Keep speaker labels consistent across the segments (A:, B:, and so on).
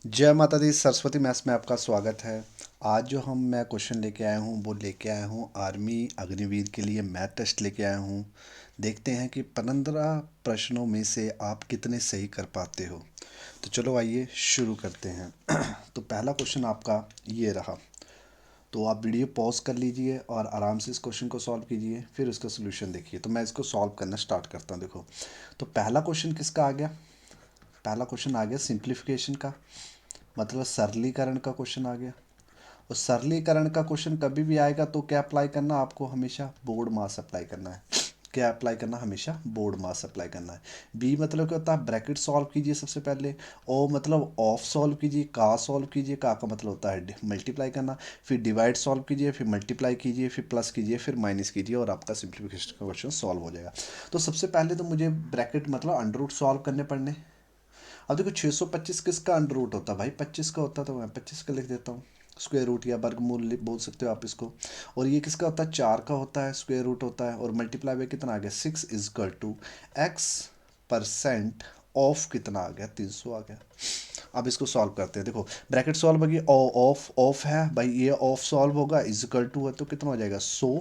A: जय माता दी। सरस्वती मैथ्स में आपका स्वागत है। आज जो मैं क्वेश्चन लेके आया हूँ वो लेके आया हूँ आर्मी अग्निवीर के लिए मैथ टेस्ट लेके आया हूँ। देखते हैं कि 15 प्रश्नों में से आप कितने सही कर पाते हो। तो चलो आइए शुरू करते हैं। तो पहला क्वेश्चन आपका ये रहा। तो आप वीडियो पॉज कर लीजिए और आराम से इस क्वेश्चन को सॉल्व कीजिए, फिर उसका सोल्यूशन देखिए। तो मैं इसको सॉल्व करना स्टार्ट करता हूँ। देखो, तो पहला क्वेश्चन किसका आ गया? पहला क्वेश्चन आ गया सिंप्लीफिकेशन का, मतलब सरलीकरण का क्वेश्चन आ गया। और सरलीकरण का क्वेश्चन कभी भी आएगा तो क्या अप्लाई करना, आपको हमेशा बोर्ड मास अप्लाई करना है। क्या अप्लाई करना? हमेशा बोर्ड मास अप्लाई करना है। बी मतलब क्या होता है? ब्रैकेट सॉल्व कीजिए सबसे पहले। ओ मतलब ऑफ सॉल्व कीजिए। का सॉल्व कीजिए। का मतलब होता है मल्टीप्लाई करना। फिर डिवाइड सॉल्व कीजिए, फिर मल्टीप्लाई कीजिए, फिर प्लस कीजिए, फिर माइनस कीजिए और आपका सिंप्लीफिकेशन का क्वेश्चन सॉल्व हो जाएगा। तो सबसे पहले तो मुझे ब्रैकेट मतलब अंडर रूट सॉल्व करने पड़ने। अब देखो 625 किसका अंडर रूट होता है भाई? 25 का होता है, तो मैं 25 का लिख देता हूँ। स्क्वायर रूट या वर्गमूल बोल सकते हो आप इसको। और ये किसका होता है? 4 का होता है, स्क्वायर रूट होता है। और मल्टीप्लाई बाय कितना आ गया? 6 is equal to x percent of कितना आ गया? 300 आ गया। अब इसको सॉल्व करते हैं। देखो, ब्रैकेट सॉल्व होगी, ऑफ ऑफ है भाई, ये ऑफ सॉल्व होगा, इजकल टू है तो कितना हो जाएगा? 100।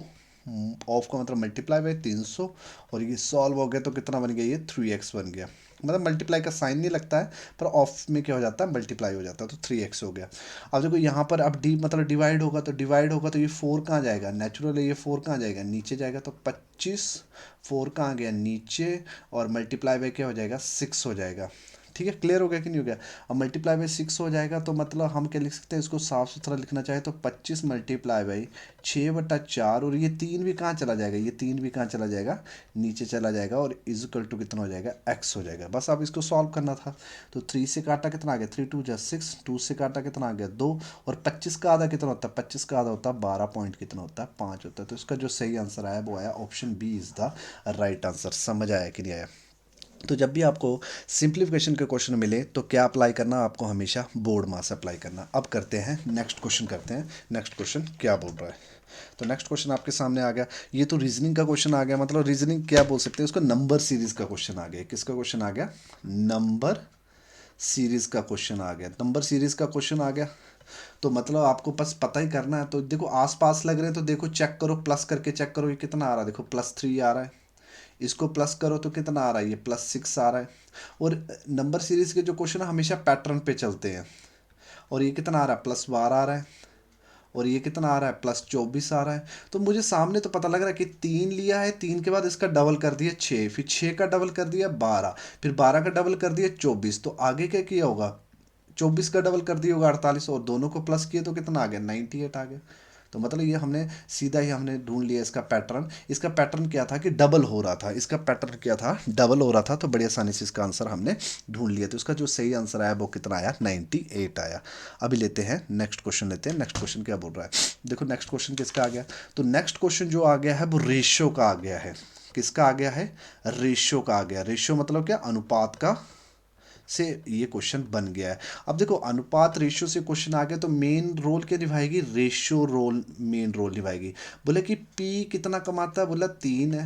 A: ऑफ का मतलब मल्टीप्लाई बाय 300। और ये सॉल्व हो गया तो कितना बन गया? ये 3x बन गया। मतलब मल्टीप्लाई का साइन नहीं लगता है, पर ऑफ में क्या हो जाता है? मल्टीप्लाई हो जाता है, तो 3x हो गया। अब देखो यहाँ पर, अब डी मतलब डिवाइड होगा, तो डिवाइड होगा तो ये 4 कहाँ जाएगा? नेचुरल है, ये 4 कहाँ जाएगा? नीचे जाएगा, तो 25। 4 कहाँ गया? नीचे। और मल्टीप्लाई बाय क्या हो जाएगा? 6 हो जाएगा। ठीक है, क्लियर हो गया कि नहीं हो गया? अब मल्टीप्लाई बाई 6 हो जाएगा तो मतलब हम क्या लिख सकते हैं? इसको साफ सुथरा लिखना चाहे तो 25 मल्टीप्लाई बाई 6/4। और ये 3 भी कहाँ चला जाएगा? ये 3 भी कहाँ चला जाएगा? नीचे चला जाएगा। और इजकल टू कितना हो जाएगा? x हो जाएगा। बस अब इसको सॉल्व करना था। तो 3 से काटा कितना आ गया? 3 2 6। 2 से काटा कितना आ गया? 2। और 25 का आधा कितना होता है? 25 का आधा होता है 12 पॉइंट कितना होता है? 5 होता है। तो इसका जो सही आंसर आया वो आया option B is the right answer. समझ आया कि नहीं आया? तो जब भी आपको सिंप्लीफिकेशन के क्वेश्चन मिले तो क्या अप्लाई करना? आपको हमेशा बोर्ड मास अप्लाई करना। अब करते हैं नेक्स्ट क्वेश्चन, करते हैं नेक्स्ट क्वेश्चन क्या बोल रहा है। तो नेक्स्ट क्वेश्चन आपके सामने आ गया। ये तो रीजनिंग का क्वेश्चन आ गया, मतलब रीजनिंग क्या बोल सकते हैं उसको? नंबर सीरीज का क्वेश्चन आ गया। किसका क्वेश्चन आ गया? नंबर सीरीज का क्वेश्चन आ गया। नंबर सीरीज का क्वेश्चन आ गया तो मतलब आपको बस पता ही करना है। तो देखो आसपास लग रहे हैं तो देखो चेक करो, प्लस करके चेक करो, ये कितना आ रहा है? देखो +3 आ रहा है। इसको प्लस करो तो कितना आ रहा है? ये +6 आ रहा है। और नंबर सीरीज के जो क्वेश्चन है हमेशा पैटर्न पे चलते हैं। और ये कितना आ रहा है? +12 आ रहा है। और ये कितना आ रहा है? +24 आ रहा है। तो मुझे सामने तो पता लग रहा है कि 3 लिया है, 3 के बाद इसका डबल कर दिया 6, फिर 6 का डबल कर दिया 12, फिर 12 का डबल कर दिया 24। तो आगे क्या किया होगा? 24 का डबल कर दिया होगा 48, और दोनों को प्लस किए तो कितना आ गया? 98 आ गया। तो मतलब ये हमने सीधा ही हमने ढूंढ लिया इसका पैटर्न। इसका पैटर्न क्या था कि डबल हो रहा था। इसका पैटर्न क्या था? डबल हो रहा था। तो बड़ी आसानी से इसका आंसर हमने ढूंढ लिया। तो इसका जो सही आंसर आया वो कितना आया? 98 आया। अभी लेते हैं नेक्स्ट क्वेश्चन, लेते हैं नेक्स्ट क्वेश्चन क्या बोल रहा है। देखो नेक्स्ट क्वेश्चन किसका आ गया। तो नेक्स्ट क्वेश्चन जो आ गया है वो रेशियो का आ गया है। किसका आ गया है? रेशियो का आ गया। रेशियो मतलब क्या? अनुपात का से ये क्वेश्चन बन गया है। अब देखो अनुपात रेशियो से क्वेश्चन आ गया तो मेन रोल क्या निभाएगी? रेशियो रोल मेन रोल निभाएगी। बोले कि पी कितना कमाता है? बोला 3 है,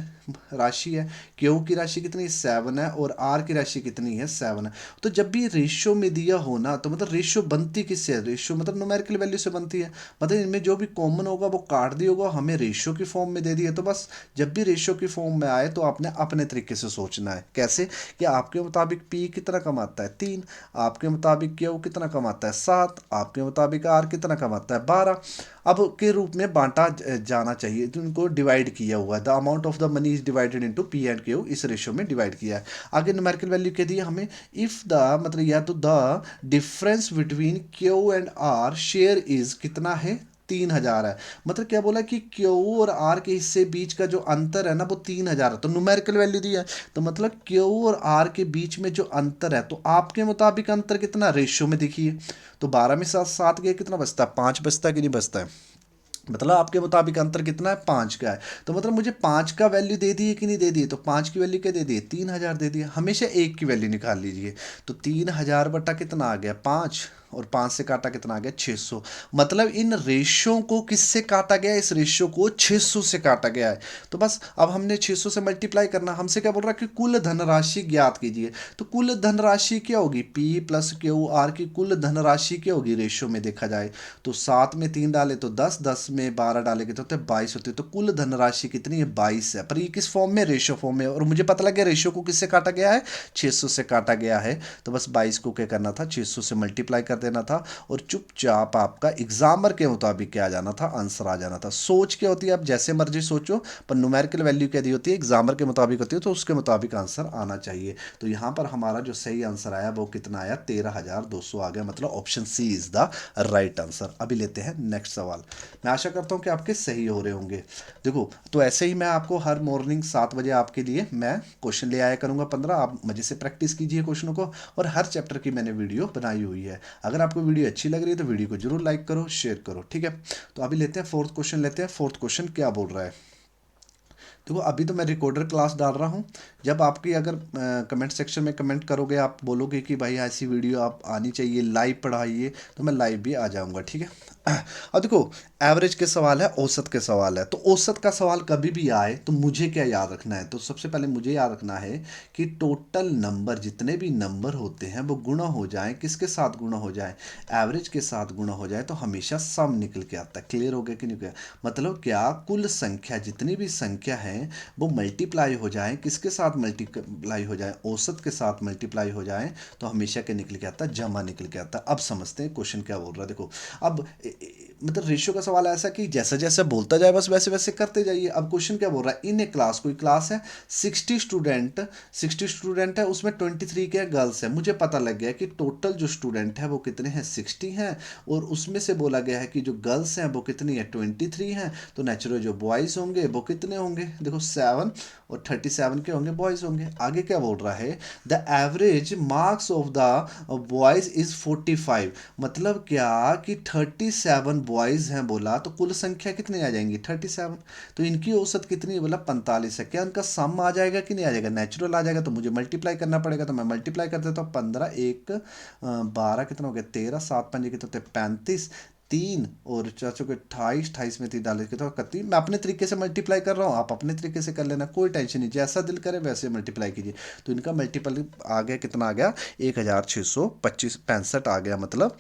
A: राशि है। क्यू की राशि कितनी? 7 है। और आर की राशि कितनी है? 7 है। तो जब भी रेशियो में दिया हो ना, तो मतलब रेशियो बनती किससे है? रेशियो मतलब न्यूमेरिकल वैल्यू से बनती है। मतलब इनमें जो भी कॉमन होगा वो काट दिया होगा, हमें रेशियो की फॉर्म में दे दी है। तो बस जब भी रेशियो की फॉर्म में आए तो आपने अपने तरीके से सोचना है। कैसे? कि आपके मुताबिक पी कितना कमाता है? 3। आपके मुताबिक क्यू कितना कमाता है? 7। आपके मुताबिक आर कितना कमाता है? 12। अब के रूप में बांटा जाना चाहिए, तो इनको डिवाइड किया हुआ है। The amount of the money is divided into P and Q, इस रेशियो में डिवाइड किया है। आगे न्यूमेरिकल वैल्यू क्या दी है हमें? इफ द मतलब या तो the difference between Q and R share is कितना है? 3,000 है। मतलब क्या बोला कि क्यू और आर के हिस्से बीच का जो अंतर है ना वो 3,000 है। तो न्यूमेरिकल वैल्यू दी है। तो मतलब क्यू और आर के बीच में जो अंतर है, तो आपके मुताबिक अंतर कितना? रेशियो में देखिए। तो 12 में 7 गया, कितना बचता है? 5 बचता है कि नहीं बचता है? मतलब आपके मुताबिक अंतर कितना है? 5 का है। तो मतलब मुझे 5 का वैल्यू दे दी है कि नहीं दे दी है? तो 5 की वैल्यू क्या दे दी है? 3,000 दे दी है। हमेशा एक की वैल्यू निकाल लीजिए। तो 3,000 बटा कितना आ गया? 5। और 5 से काटा कितना आ गया 600। मतलब इन रेशियो को किससे काटा गया, इस रेशियो को 600 से काटा गया है। तो बस अब हमने 600 से मल्टीप्लाई करना, हमसे क्या बोल रहा है कि कुल धनराशि ज्ञात कीजिए। तो कुल धनराशि क्या होगी, पी प्लस क्यू आर की कुल धनराशि क्या होगी रेशियो में देखा जाए तो 7 में 3 डाले तो 10, 10 में 12 डालेंगे तो 22 होते हैं। तो कुल धनराशि कितनी है 22 है। पर ये किस फॉर्म में, रेशियो फॉर्म में, और मुझे पता लग गया रेशियो को किससे काटा गया है 600 से काटा गया है। तो बस 22 को क्या करना था 600 से मल्टीप्लाई कर देना था और चुपचाप आपका एग्जामर के मुताबिक क्या आ जाना था, आंसर आ जाना था। सोच क्या होती है, आप जैसे मर्जी सोचो, पर न्यूमेरिकल वैल्यू क्या दी होती है, एग्जामर के मुताबिक होती है, तो उसके मुताबिक आंसर आना चाहिए। तो यहाँ पर हमारा जो सही आंसर आया वो कितना आया 13,200 आ गया। मतलब option C is the right answer. अभी लेते हैं नेक्स्ट सवाल। मैं आशा करता हूँ कि आपके सही हो रहे होंगे। देखो तो ऐसे ही मैं आपको हर मॉर्निंग 7 बजे आपके लिए मैं क्वेश्चन ले आया करूँगा 15। आप मजे से प्रैक्टिस कीजिए क्वेश्चनों को, और हर चैप्टर की मैंने वीडियो बनाई हुई है। अगर आपको वीडियो अच्छी लग रही है तो वीडियो को जरूर लाइक करो, शेयर करो, ठीक है। तो अभी लेते हैं फोर्थ क्वेश्चन, लेते हैं फोर्थ क्वेश्चन क्या बोल रहा है। देखो अभी तो मैं रिकॉर्डर क्लास डाल रहा हूँ। जब आपकी अगर कमेंट सेक्शन में कमेंट करोगे, आप बोलोगे कि भाई ऐसी वीडियो आप आनी चाहिए, लाइव पढ़ाइए, तो मैं लाइव भी आ जाऊँगा, ठीक है। अब देखो एवरेज के सवाल है, औसत के सवाल है। तो औसत का सवाल कभी भी आए तो मुझे क्या याद रखना है, तो सबसे पहले मुझे याद रखना है कि टोटल नंबर, जितने भी नंबर होते हैं वो गुणा हो जाएं, किसके साथ गुणा हो जाए, एवरेज के साथ गुणा हो जाए, तो हमेशा सम निकल के आता है। क्लियर हो गया कि नहीं गया। मतलब क्या, कुल संख्या, जितनी भी संख्या है वो मल्टीप्लाई हो जाए, किसके साथ मल्टीप्लाई हो जाए, औसत के साथ मल्टीप्लाई हो जाए, तो हमेशा क्या निकल के आता है, जमा निकल के आता है। अब समझते हैं क्वेश्चन क्या बोल रहा है। देखो अब मतलब रेशियो का सवाल ऐसा कि जैसे जैसे बोलता जाए बस वैसे वैसे करते जाइए। अब क्वेश्चन क्या बोल रहा है, इन ए क्लास, कोई क्लास है 60 स्टूडेंट है, उसमें 23 क्या गर्ल्स है। मुझे पता लग गया कि टोटल जो स्टूडेंट है वो कितने हैं 60 हैं, और उसमें से बोला गया है कि जो गर्ल्स हैं वो कितनी है 23 हैं। तो नेचुरल जो बॉयज़ होंगे वो कितने होंगे, देखो 7 और 37 के होंगे, बॉयज़ होंगे। आगे क्या बोल रहा है, the average marks of the boys is 45। मतलब क्या कि 37 बॉयज़ हैं बोला, तो कुल संख्या कितनी आ जाएंगी 37। तो इनकी औसत कितनी है बोला 45 है। क्या उनका सम आ जाएगा कि नहीं आ जाएगा, नेचुरल आ जाएगा, तो मुझे मल्टीप्लाई करना पड़ेगा। तो मैं मल्टीप्लाई कर देता हूँ 15 1 12 कितना हो गया 13, 7 5 कितने होते 35, 3 और चाचो के 28, 28 में 3 डाले के तो 31। मैं अपने तरीके से मल्टीप्लाई कर रहा हूँ, आप अपने तरीके से कर लेना, कोई टेंशन नहीं, जैसा दिल करे वैसे मल्टीप्लाई कीजिए। तो इनका मल्टीपल आ गया, कितना आ गया 1665 आ गया। मतलब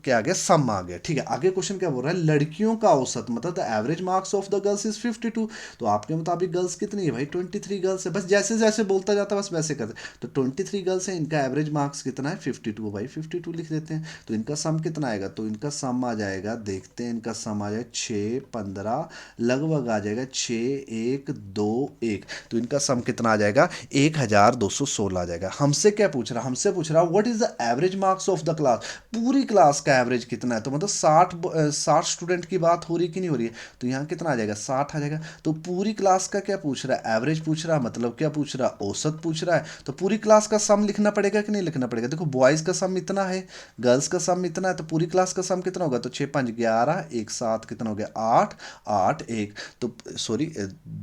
A: क्या आ गया, सम आ गया, ठीक है। आगे क्वेश्चन क्या बोल रहा है, लड़कियों का औसत, मतलब the average marks of the girls is 52। तो आपके मुताबिक गर्ल्स कितनी है भाई 23 गर्ल्स है। बस जैसे जैसे बोलता जाता बस वैसे करते। तो 23 गर्ल्स है, इनका एवरेज मार्क्स कितना है 52, भाई 52 लिख देते हैं। तो इनका सम कितना आएगा, तो इनका सम आ जाएगा, देखते हैं इनका सम आ जाएगा 6 15 लगभग आ जाएगा 6 1 2 1। तो इनका सम कितना आ जाएगा 1216 आ जाएगा। हमसे क्या पूछ रहा, हमसे पूछ रहा what is the average marks of the class, पूरी क्लास का एवरेज कितना है। तो मतलब 60 स्टूडेंट की बात हो रही कि नहीं हो रही है। तो यहाँ कितना आ जाएगा 60 आ जाएगा। तो पूरी क्लास का क्या पूछ रहा है, एवरेज पूछ रहा है, मतलब क्या पूछ रहा है, औसत पूछ रहा है। तो पूरी क्लास का सम लिखना पड़ेगा कि नहीं लिखना पड़ेगा। देखो बॉयज़ का सम इतना है, गर्ल्स का सम इतना है, तो पूरी क्लास का सम कितना होगा, तो 6 5 11 1 7 कितना हो गया 8 8 1। तो सॉरी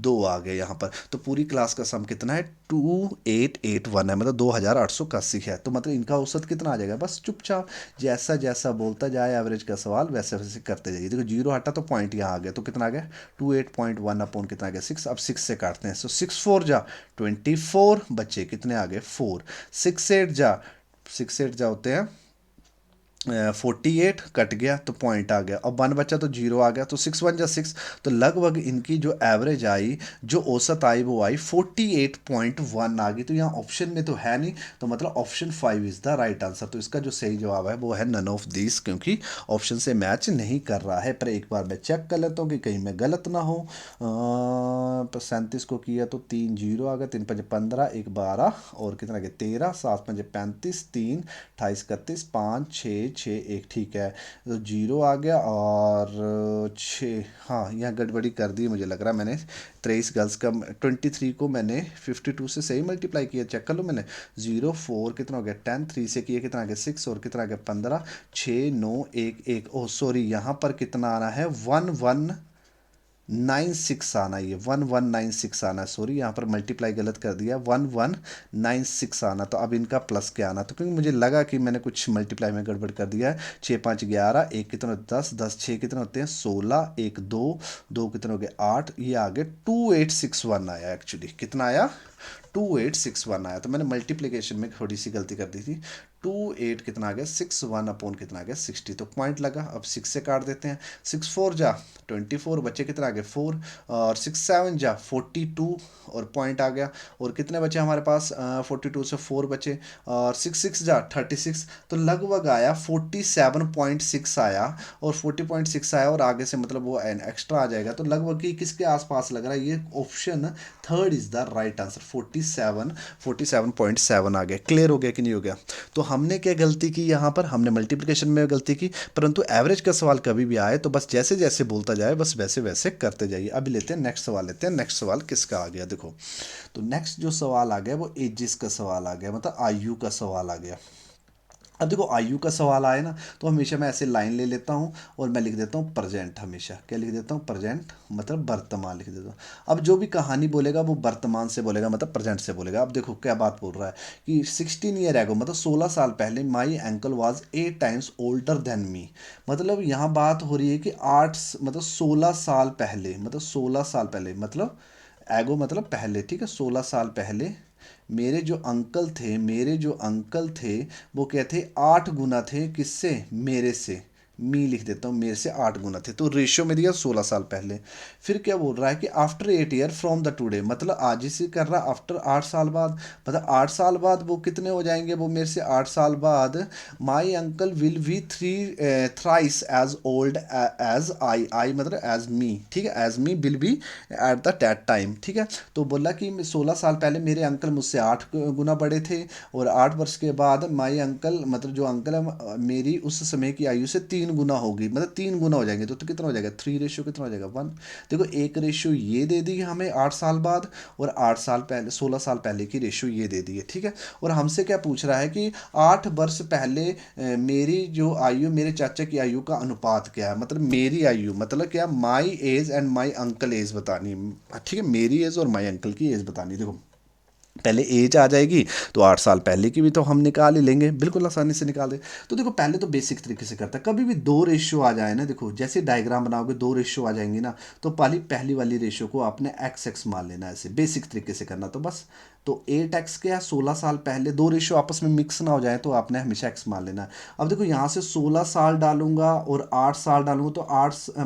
A: 2 आ गए यहाँ पर। तो पूरी क्लास का सम कितना है 2881 है, मतलब 2881 है। तो मतलब इनका औसत कितना आ जाएगा, बस चुपचाप जैसा जैसा बोलता जाए एवरेज का सवाल वैसे वैसे करते जाइए। देखो जीरो हटा तो पॉइंट यहाँ आ गया, तो कितना आ गया 28.1 अपॉन कितना आ गया 6। अब 6 से काटते हैं, सो 6 4 जा 24, बच्चे कितने आ गए 4। 6 8 जा 6 8 जा होते हैं 48, कट गया तो पॉइंट आ गया। अब 1 बचा तो जीरो आ गया, तो 6 1 जा 6। तो लगभग इनकी जो एवरेज आई, जो औसत आई वो आई 48.1 आ गई। तो यहाँ ऑप्शन में तो है नहीं, तो मतलब option 5 is the right answer. तो इसका जो सही जवाब है वो है नन ऑफ दिस, क्योंकि ऑप्शन से मैच नहीं कर रहा है। पर एक बार मैं चेक कर लेता हूँ कि कहीं मैं गलत ना हो। 37 को किया तो 3 जीरो आ गया, 3 5 15 1 12 और कितना गया 13, 7 5 35, 3 28 31 5 6 6 1, ठीक है। तो जीरो आ गया और 6, हाँ यहाँ गड़बड़ी कर दी मुझे लग रहा है मैंने। 23 गर्ल्स का 23 को मैंने 52 से सही मल्टीप्लाई किया, चेक कर लो मैंने। 0 4 कितना हो गया 10, 3 से किया कितना आ गया 6 और कितना आ गया 15, 6 9 1 1। ओह सॉरी यहाँ पर कितना आना है 1 1 1196 आना, ये 1196 आना, सॉरी यहाँ पर मल्टीप्लाई गलत कर दिया, 1196 आना। तो अब इनका प्लस क्या आना, तो क्योंकि मुझे लगा कि मैंने कुछ मल्टीप्लाई में गड़बड़ कर दिया है। 6 5 11, एक कितने 10, 10 6 कितने होते हैं 16, एक 2, 2 कितने हो गए 8, ये आगे 2861 आया। एक्चुअली कितना आया 2861 आया। तो मैंने मल्टीप्लिकेशन में थोड़ी सी गलती कर दी थी। 28 कितना आ गया 61 अपॉन कितना आ गया 60, तो पॉइंट लगा। अब 6 से काट देते हैं, 6 4 जा 24, बच्चे कितना आ गए 4, और 6 7 जा 42, और पॉइंट आ गया। और कितने बचे हमारे पास 42 से 4 बचे, और 6 6 जा 36, तो लगभग आया 47.6 आया, और 40.6 आया, और आगे से मतलब वो एक्स्ट्रा आ जाएगा। तो लगभग ये किसके आसपास लग रहा है, ये option third is the right answer. 47 आ गया। क्लियर हो गया कि नहीं हो गया। तो हमने क्या गलती की यहाँ पर, हमने मल्टीप्लिकेशन में गलती की, परंतु एवरेज का सवाल कभी भी आए तो बस जैसे जैसे बोलता जाए बस वैसे वैसे करते जाइए। अभी लेते हैं नेक्स्ट सवाल, लेते हैं नेक्स्ट सवाल किसका आ गया देखो। तो नेक्स्ट जो सवाल आ गया वो एजिस का सवाल आ गया, मतलब आयु का सवाल आ गया। अब देखो आयु का सवाल आए ना, तो हमेशा मैं ऐसे लाइन ले लेता हूँ और मैं लिख देता हूँ प्रेजेंट। हमेशा क्या लिख देता हूँ, प्रेजेंट मतलब वर्तमान लिख देता हूँ। अब जो भी कहानी बोलेगा वो वर्तमान से बोलेगा, मतलब प्रेजेंट से बोलेगा। अब देखो क्या बात बोल रहा है कि 16 ईयर एगो, मतलब 16 साल पहले my uncle was 8 times older than me. मतलब यहाँ बात हो रही है कि 8 मतलब 16 साल पहले, मतलब 16 साल पहले, मतलब एगो मतलब पहले, ठीक है। 16 साल पहले मेरे जो अंकल थे, मेरे जो अंकल थे वो क्या थे, 8 गुना थे किससे, मेरे से। मी लिख देता हूँ, मेरे से 8 गुना थे। तो रेशियो में दिया 16 साल पहले। फिर क्या बोल रहा है कि after 8 year from the today, मतलब आज ही से कर रहा, आफ्टर 8 साल बाद, मतलब 8 साल बाद वो कितने हो जाएंगे, वो मेरे से 8 साल बाद my uncle will be thrice as old as I मतलब एज मी, ठीक है, as me will be at the that time, ठीक है। तो बोला कि 16 साल पहले मेरे अंकल मुझसे 8 गुना बड़े थे, और 8 वर्ष के बाद माई अंकल मतलब जो अंकल है मेरी उस समय की आयु से 3 गुना होगी, मतलब 3 गुना हो जाएंगे। तो कितना हो जाएगा, 3 रेशियो कितना हो जाएगा 1। देखो एक रेशियो ये दे दी हमें 8 साल बाद, और 8 साल पहले 16 साल पहले की रेशियो ये दे दी है, ठीक है। और हमसे क्या पूछ रहा है कि 8 वर्ष पहले मेरी जो आयु, मेरे चाचा की आयु का अनुपात क्या है, मतलब मेरी आयु मतलब क्या, my age and my uncle age बतानी है, ठीक है। मेरी एज और माई अंकल की एज बतानी। देखो पहले एज आ जाएगी तो 8 साल पहले की भी तो हम निकाल ही लेंगे, बिल्कुल आसानी से निकाल दे। तो देखो पहले तो बेसिक तरीके से करता है, कभी भी दो रेशियो आ जाए ना, देखो जैसे डायग्राम बनाओगे दो रेशियो आ जाएंगी ना, तो पहली वाली रेशियो को आपने एक्स एक्स मान लेना है, ऐसे बेसिक तरीके से करना तो बस। तो 8x क्या, 16 साल पहले, दो रेशियो आपस में मिक्स ना हो जाए तो आपने हमेशा एक्स मान लेना है। अब देखो यहाँ से 16 साल डालूंगा और 8 साल डालूंगा, तो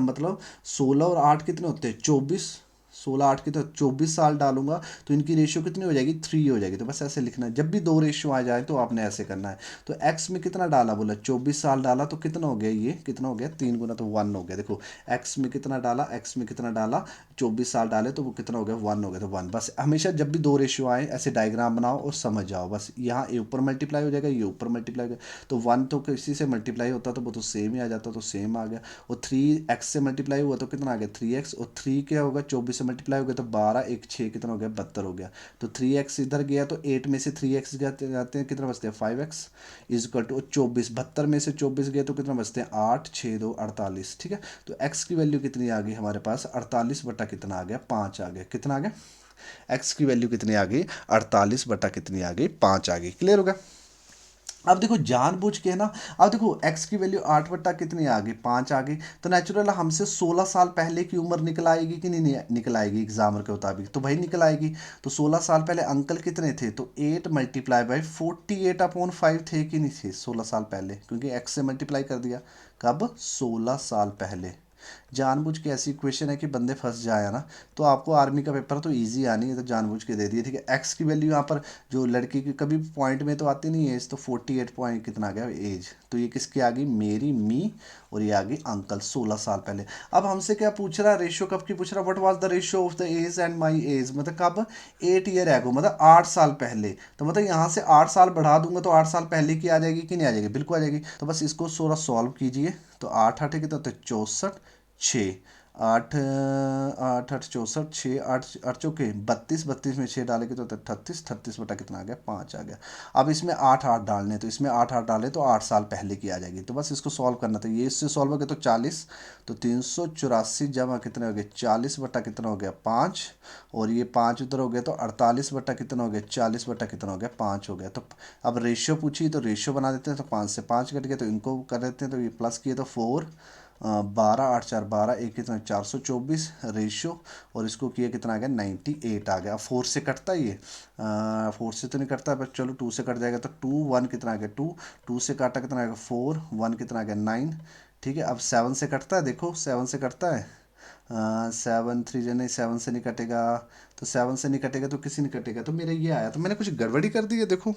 A: मतलब 16 और 8 कितने होते हैं 24, 16 8 की तो 24 साल डालूंगा, तो इनकी रेशियो कितनी हो जाएगी 3 हो जाएगी। तो बस ऐसे लिखना है, जब भी दो रेशियो आ जाए तो आपने ऐसे करना है। तो एक्स में कितना डाला, बोला 24 साल डाला, तो कितना हो गया, ये कितना हो गया 3 गुना, तो 1 हो गया। देखो एक्स में कितना डाला, एक्स में कितना डाला, 24 साल डाले तो वो कितना हो गया 1 हो गया, तो 1। बस हमेशा जब भी दो रेशियो आए ऐसे डायग्राम बनाओ और समझ जाओ, बस यहाँ ये ऊपर मल्टीप्लाई हो जाएगा, ये ऊपर मल्टीप्लाई हो जाएगा। तो 1 तो किसी से मल्टीप्लाई होता तो वो तो सेम ही आ जाता, तो सेम आ गया। और 3x से मल्टीप्लाई हुआ तो कितना आ गया 3x, और 3 क्या होगा 24 से मल्टीप्लाई हो गया तो 12, एक 6 कितना हो गया 72 हो गया। तो 3x इधर गया तो 8 में से 3x जाते हैं कितना बचते हैं 5x इज इक्वल टू 24, 72 में से 24 गया तो कितना बचते हैं 8 6 2 48, ठीक है। तो x की वैल्यू कितनी आ गई हमारे पास 48 बटा कितना आ गया 5 आ गया, कितना आ गया, x की वैल्यू कितनी आ गई 48 बटा कितनी आ गई 5 आ गई। क्लियर होगा। अब देखो जानबूझ के है ना, अब देखो x की वैल्यू 8 बट्टा कितनी आ गई 5 आ गई, तो नेचुरल हमसे 16 साल पहले की उम्र निकल आएगी कि नहीं निकल आएगी एग्जामर के मुताबिक, तो भाई निकल आएगी। तो 16 साल पहले अंकल कितने थे, तो 8 मल्टीप्लाई बाई 48/5 थे कि नहीं थे 16 साल पहले, क्योंकि x से मल्टीप्लाई कर दिया। कब, 16 साल पहले। जानबूझ के ऐसी इक्वेशन है कि बंदे फंस जाए ना, तो आपको आर्मी का पेपर तो इजी आनी है, तो जानबूझ के दे दिए, ठीक है। एक्स की वैल्यू यहाँ पर जो लड़की की कभी पॉइंट में तो आती नहीं है एज, तो 48 पॉइंट कितना आ गया एज, तो ये किसकी आ गई मेरी मी, और ये आ गई अंकल 16 साल पहले। अब हमसे क्या पूछ रहा है, रेशियो कब की पूछ रहा है, what was the ratio of the age and my age, मतलब कब 8 ईयर एगो, मतलब 8 साल पहले। तो मतलब यहाँ से 8 साल बढ़ा दूंगा तो 8 साल पहले की आ जाएगी कि नहीं आ जाएगी, बिल्कुल आ जाएगी। तो बस इसको थोड़ा सॉल्व कीजिए, तो 8 8 कितना होता है 64, 6, आठ आठ आठ 64, छः आठ आठ चौके 32, 32 में 6 डालेंगे तो 38, 38 बटा कितना आ गया 5 आ गया। अब इसमें 8 8 डालने हैं, तो इसमें 8 8 डालें तो 8 साल पहले की आ जाएगी। तो बस इसको सॉल्व करना था, ये इससे सॉल्व हो गया तो 40, तो 384 जमा कितने हो गए 40 बटा कितना हो गया 5, और ये 5 उधर हो गया तो 48 बटा कितना हो गया 40 बटा कितना हो गया 5 हो गया। तो अब रेशियो पूछी तो रेशियो बना देते हैं, तो 5 से 5 कट गया तो इनको कर देते हैं, तो ये प्लस किए तो 4, 12 8 4 12, एक कितना 424 रेशियो, और इसको किया कितना आ गया 98 आ गया। अब 4 से कटता है ये, 4 से तो नहीं कटता बट चलो 2 से कट जाएगा, तो 2 1 कितना आ गया 2, 2 से काटा कितना आ गया 4, 1 कितना आ गया 9। ठीक है, अब 7 से कटता है, देखो 7 से कटता है, 7 3 जो नहीं 7 से नहीं कटेगा, तो 7 से नहीं कटेगा तो किसी नहीं कटेगा, तो मेरा ये आया, तो मैंने कुछ गड़बड़ी कर दी है देखो।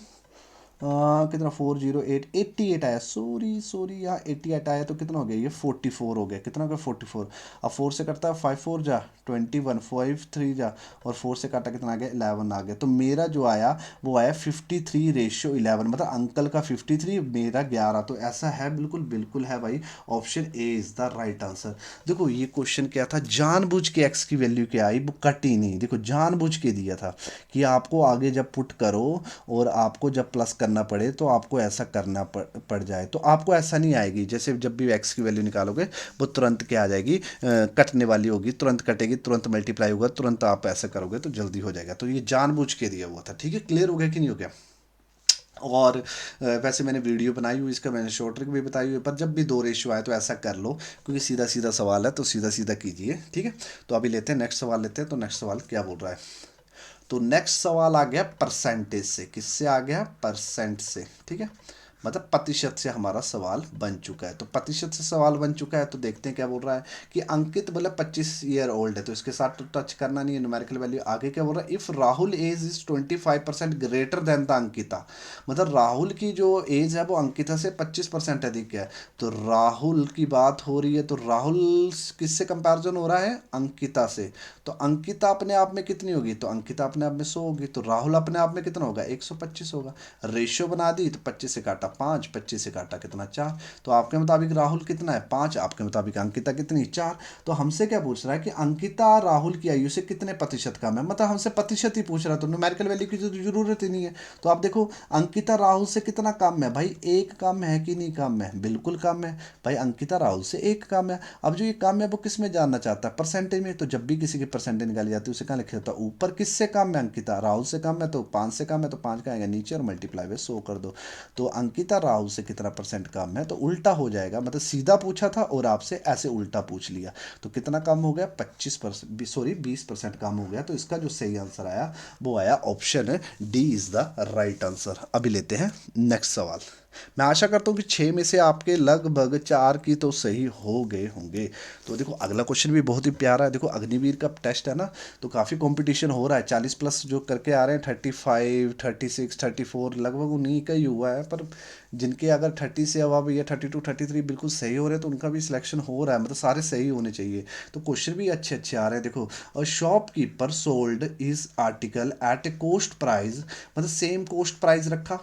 A: कितना 408 88 आया, सॉरी सॉरी, यहाँ 88 आया तो कितना हो गया ये 44 हो गया, कितना हो गया 44। अब 4 से कटता है 5 4 जा 21, 5 3 जा, और 4 से काटा कितना आ गया 11 आ गया। तो मेरा जो आया वो आया 53:11, मतलब अंकल का 53 मेरा 11, तो ऐसा है, बिल्कुल बिल्कुल है भाई, option A is the right answer. देखो ये क्वेश्चन क्या था, जानबूझ के एक्स की वैल्यू क्या आई, वो कट ही नहीं, देखो जानबूझ के दिया था कि आपको आगे जब पुट करो और आपको जब प्लस करना पड़े तो आपको ऐसा करना पड़ जाए, तो आपको ऐसा नहीं आएगी, जैसे जब भी एक्स की वैल्यू निकालोगे वो तुरंत क्या आ जाएगी, कटने वाली होगी, तुरंत कटेगी, तुरंत मल्टीप्लाई होगा, तुरंत आप ऐसा करोगे तो जल्दी हो जाएगा। तो ये जानबूझ के दिया हुआ था। ठीक है, क्लियर हो गया कि नहीं हो गया? और वैसे मैंने वीडियो बनाई हुई इसका, मैंने शॉर्ट ट्रिक भी बताई हुई है, पर जब भी दो रेशियो आए तो ऐसा कर लो, क्योंकि सीधा सीधा सवाल है तो सीधा सीधा कीजिए। ठीक है, तो अभी लेते हैं नेक्स्ट सवाल, लेते हैं। तो नेक्स्ट सवाल क्या बोल रहा है, तो नेक्स्ट सवाल आ गया परसेंटेज से, किससे आ गया परसेंट से। ठीक है, मतलब प्रतिशत से हमारा सवाल बन चुका है। तो प्रतिशत से सवाल बन चुका है, तो देखते हैं क्या बोल रहा है कि अंकित मतलब 25 ईयर ओल्ड है, तो इसके साथ तो टच करना नहीं है, न्यूमेरिकल वैल्यू। आगे क्या बोल रहा है, if Rahul age is 25% greater than the Ankita, मतलब राहुल की जो एज है वो अंकिता से 25% अधिक है। तो राहुल की बात हो रही है, तो राहुल किससे कंपैरिजन हो रहा है, अंकिता से। तो अंकिता अपने आप में कितनी होगी, तो अंकिता अपने आप में 100 होगी, तो राहुल अपने आप में कितना होगा 125 होगा। रेशियो बना दी, तो 25 से काटा 5, 25 से काटा कितना 4, तो आपके मुताबिक राहुल कितना है 5, आपके मुताबिक अंकिता कितनी 4। तो हमसे क्या पूछ रहा है कि अंकिता राहुल की आयु से कितने प्रतिशत कम है, मतलब हमसे प्रतिशत ही पूछ रहा है, तो न्यूमेरिकल वैल्यू की तो जरूरत ही नहीं है। तो आप देखो अंकिता राहुल से कितना कम है भाई, एक कम है कि नहीं कम है, बिल्कुल कम है भाई, अंकिता राहुल से एक कम है। अब जो ये कम है वो किस में जानना चाहता है, परसेंटेज में। तो जब भी किसी की परसेंटेज निकाली जाती है उसे कहाँ लिखा जाता है, ऊपर किससे कम है अंकिता राहुल से कम है, तो 5 से कम है, तो 5 का आएगा नीचे और मल्टीप्लाई में 100 कर दो। तो अंकिता राहुल से कितना परसेंट कम है, तो उल्टा हो जाएगा, मतलब सीधा पूछा था और आपसे ऐसे उल्टा पूछ लिया, तो कितना कम हो गया 25%, सॉरी 20% कम हो गया। तो इसका जो सही आंसर आया वो आया option D is the right answer. अभी लेते हैं नेक्स्ट सवाल। मैं आशा करता हूँ कि 6 में से आपके लगभग 4 की तो सही हो गए होंगे। तो देखो अगला क्वेश्चन भी बहुत ही प्यारा है। देखो अग्निवीर का टेस्ट है ना, तो काफ़ी कंपटीशन हो रहा है, 40 प्लस जो करके आ रहे हैं, 35 36 34 लगभग उन्हीं का ही हुआ है, पर जिनके अगर 30 से अब या 32 33 बिल्कुल सही हो रहे हैं तो उनका भी सिलेक्शन हो रहा है, मतलब सारे सही होने चाहिए। तो क्वेश्चन भी अच्छे अच्छे आ रहे हैं। देखो a shopkeeper sold is article at a cost price, मतलब सेम कोस्ट प्राइस रखा,